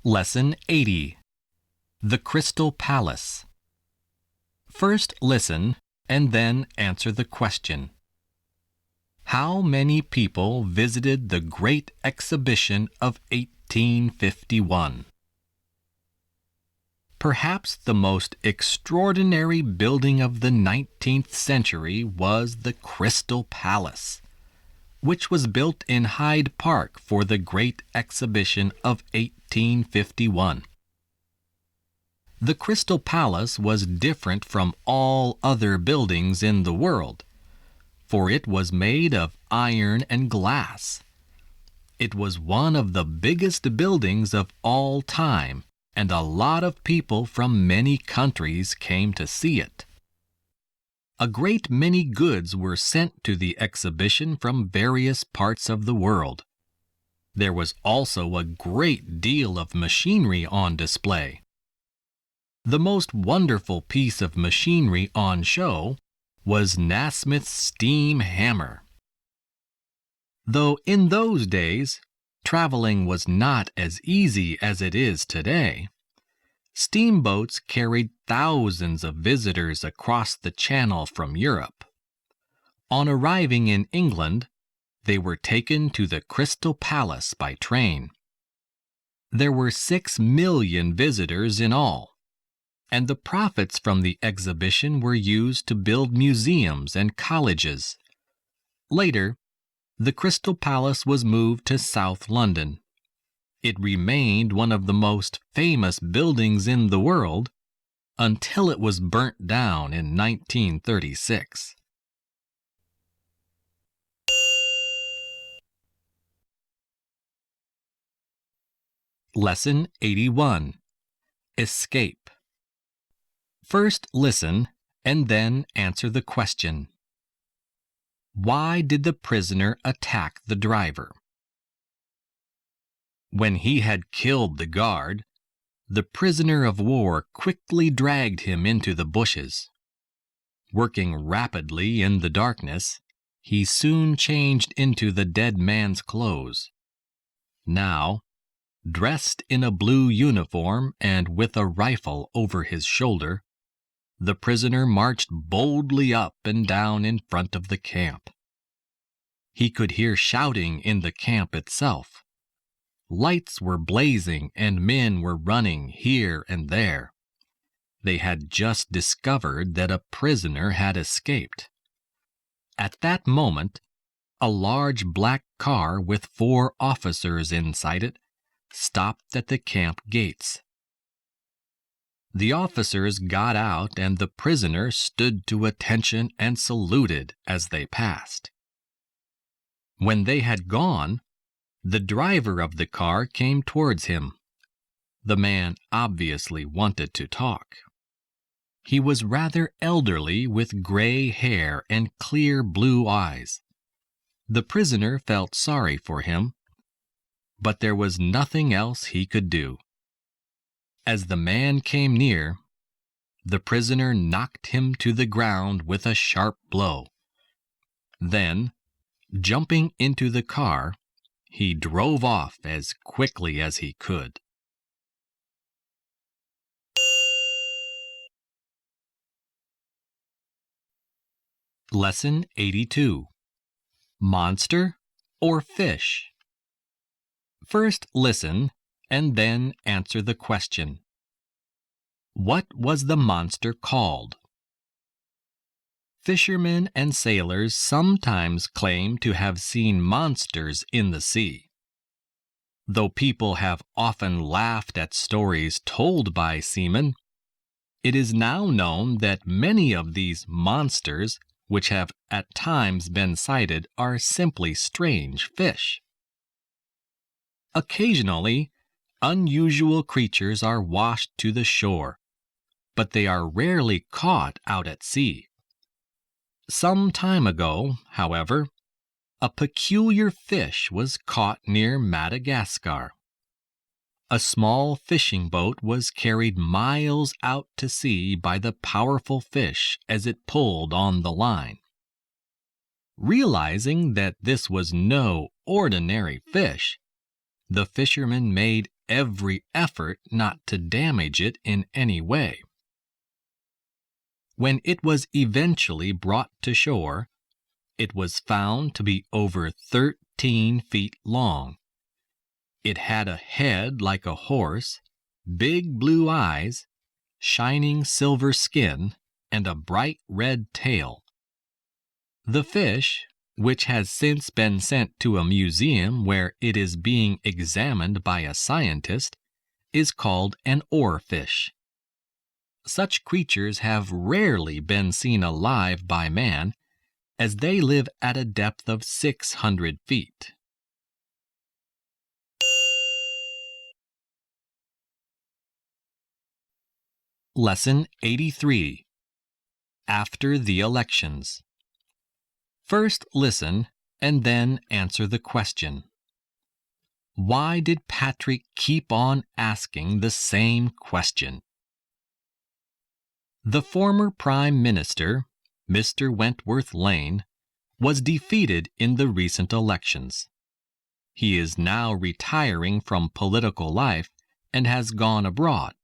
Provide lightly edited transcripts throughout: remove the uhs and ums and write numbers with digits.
Lesson 80. The Crystal Palace. First listen and then answer the question. How many people visited the Great Exhibition of 1851? Perhaps the most extraordinary building of the 19th century was the Crystal Palace, which was built in Hyde Park for the Great Exhibition of 1851. The Crystal Palace was different from all other buildings in the world, for it was made of iron and glass. It was one of the biggest buildings of all time, and a lot of people from many countries came to see it. A great many goods were sent to the exhibition from various parts of the world. There was also a great deal of machinery on display. The most wonderful piece of machinery on show was Nasmyth's steam hammer. Though in those days, traveling was not as easy as it is today, steamboats carried thousands of visitors across the Channel from Europe. On arriving in England, they were taken to the Crystal Palace by train. There were 6 million visitors in all, and the profits from the exhibition were used to build museums and colleges. Later, the Crystal Palace was moved to South London. It remained one of the most famous buildings in the world until it was burnt down in 1936. Lesson 81. Escape. First listen and then answer the question. Why did the prisoner attack the driver? When he had killed the guard, the prisoner of war quickly dragged him into the bushes. Working rapidly in the darkness, he soon changed into the dead man's clothes. Now, dressed in a blue uniform and with a rifle over his shoulder, the prisoner marched boldly up and down in front of the camp. He could hear shouting in the camp itself. Lights were blazing and men were running here and there. They had just discovered that a prisoner had escaped. At that moment, a large black car with 4 officers inside it stopped at the camp gates. The officers got out and the prisoner stood to attention and saluted as they passed. When they had gone, the driver of the car came towards him. The man obviously wanted to talk. He was rather elderly with gray hair and clear blue eyes. The prisoner felt sorry for him, but there was nothing else he could do. As the man came near, the prisoner knocked him to the ground with a sharp blow. Then, jumping into the car, he drove off as quickly as he could. Lesson 82. Monster or fish? First listen and then answer the question. What was the monster called? Fishermen and sailors sometimes claim to have seen monsters in the sea. Though people have often laughed at stories told by seamen, it is now known that many of these monsters, which have at times been sighted, are simply strange fish. Occasionally, unusual creatures are washed to the shore, but they are rarely caught out at sea. Some time ago, however, a peculiar fish was caught near Madagascar. A small fishing boat was carried miles out to sea by the powerful fish as it pulled on the line. Realizing that this was no ordinary fish, The fishermen made every effort not to damage it in any way. When it was eventually brought to shore, it was found to be over 13 feet long. It had a head like a horse, big blue eyes, shining silver skin, and a bright red tail. The fish, which has since been sent to a museum where it is being examined by a scientist, is called an oarfish. Such creatures have rarely been seen alive by man, as they live at a depth of 600 feet. Lesson 83. After the elections. First listen and then answer the question. Why did Patrick keep on asking the same question? The former Prime Minister, Mr. Wentworth Lane, was defeated in the recent elections. He is now retiring from political life and has gone abroad.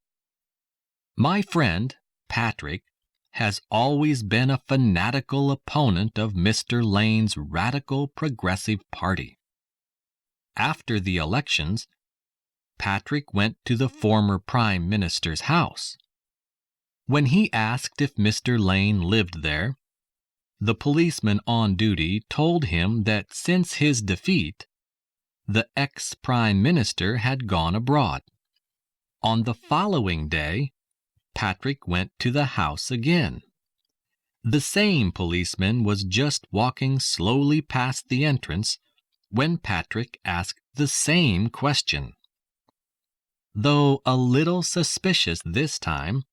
My friend, Patrick, has always been a fanatical opponent of Mr. Lane's radical progressive party. After the elections, Patrick went to the former Prime Minister's house. When he asked if Mr. Lane lived there, the policeman on duty told him that since his defeat, the ex-Prime Minister had gone abroad. On the following day, Patrick went to the house again. The same policeman was just walking slowly past the entrance when Patrick asked the same question. Though a little suspicious this time,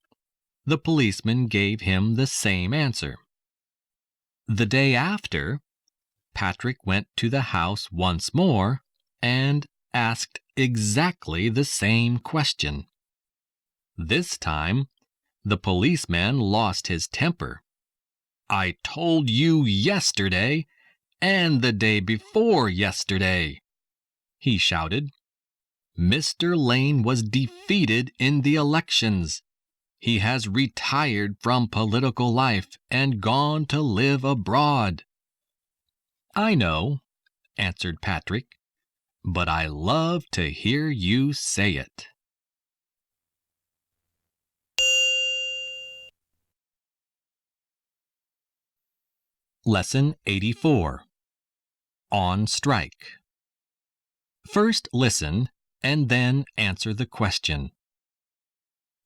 the policeman gave him the same answer. The day after, Patrick went to the house once more and asked exactly the same question. This time, the policeman lost his temper. "I told you yesterday, and the day before yesterday," he shouted. "Mr. Lane was defeated in the elections. He has retired from political life and gone to live abroad." "I know," answered Patrick, "but I love to hear you say it." Lesson 84. On strike. First listen and then answer the question.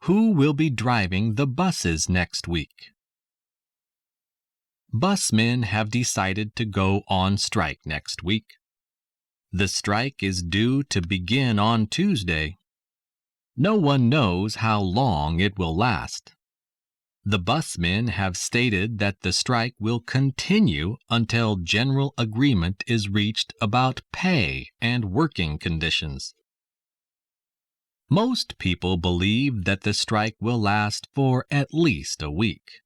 Who will be driving the buses next week? Busmen have decided to go on strike next week. The strike is due to begin on Tuesday. No one knows how long it will last. The busmen have stated that the strike will continue until general agreement is reached about pay and working conditions. Most people believe that the strike will last for at least a week.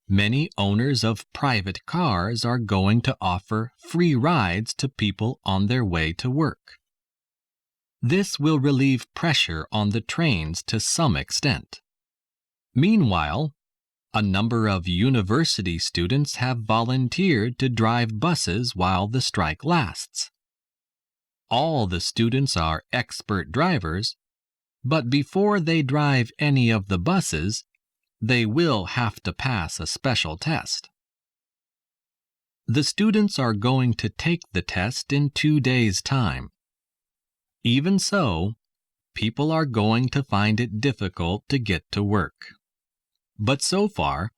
Many owners of private cars are going to offer free rides to people on their way to work. This will relieve pressure on the trains to some extent. Meanwhile, a number of university students have volunteered to drive buses while the strike lasts. All the students are expert drivers, but before they drive any of the buses, they will have to pass a special test. The students are going to take the test in 2 days' time. Even so, people are going to find it difficult to get to work. But so far,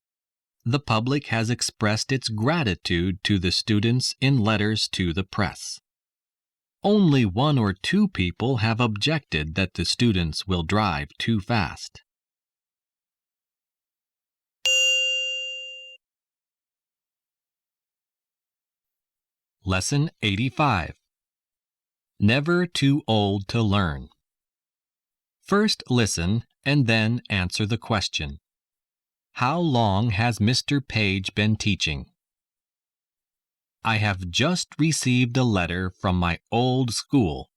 the public has expressed its gratitude to the students in letters to the press. Only 1 or 2 people have objected that the students will drive too fast. Lesson 85. Never too old to learn. First listen and then answer the question. How long has Mr. Page been teaching? I have just received a letter from my old school.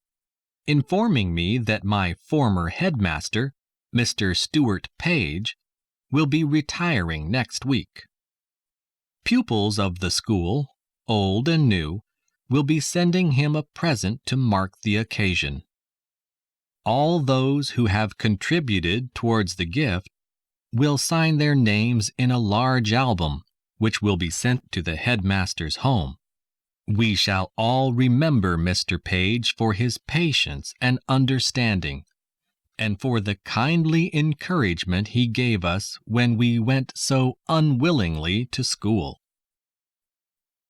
informing me that my former headmaster, Mr. Stuart Page, will be retiring next week. Pupils of the school, old and new, will be sending him a present to mark the occasion. All those who have contributed towards the gift will sign their names in a large album, which will be sent to the headmaster's home. We shall all remember Mr. Page for his patience and understanding, and for the kindly encouragement he gave us when we went so unwillingly to school.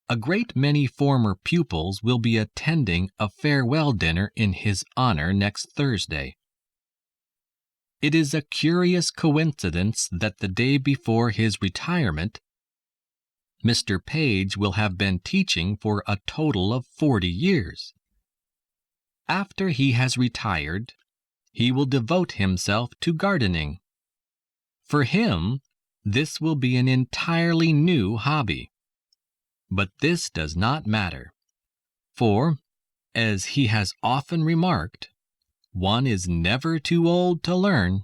A great many former pupils will be attending a farewell dinner in his honor next Thursday. It is a curious coincidence that the day before his retirement, Mr. Page will have been teaching for a total of 40 years. After he has retired, he will devote himself to gardening. For him, this will be an entirely new hobby. But this does not matter, for, as he has often remarked, one is never too old to learn.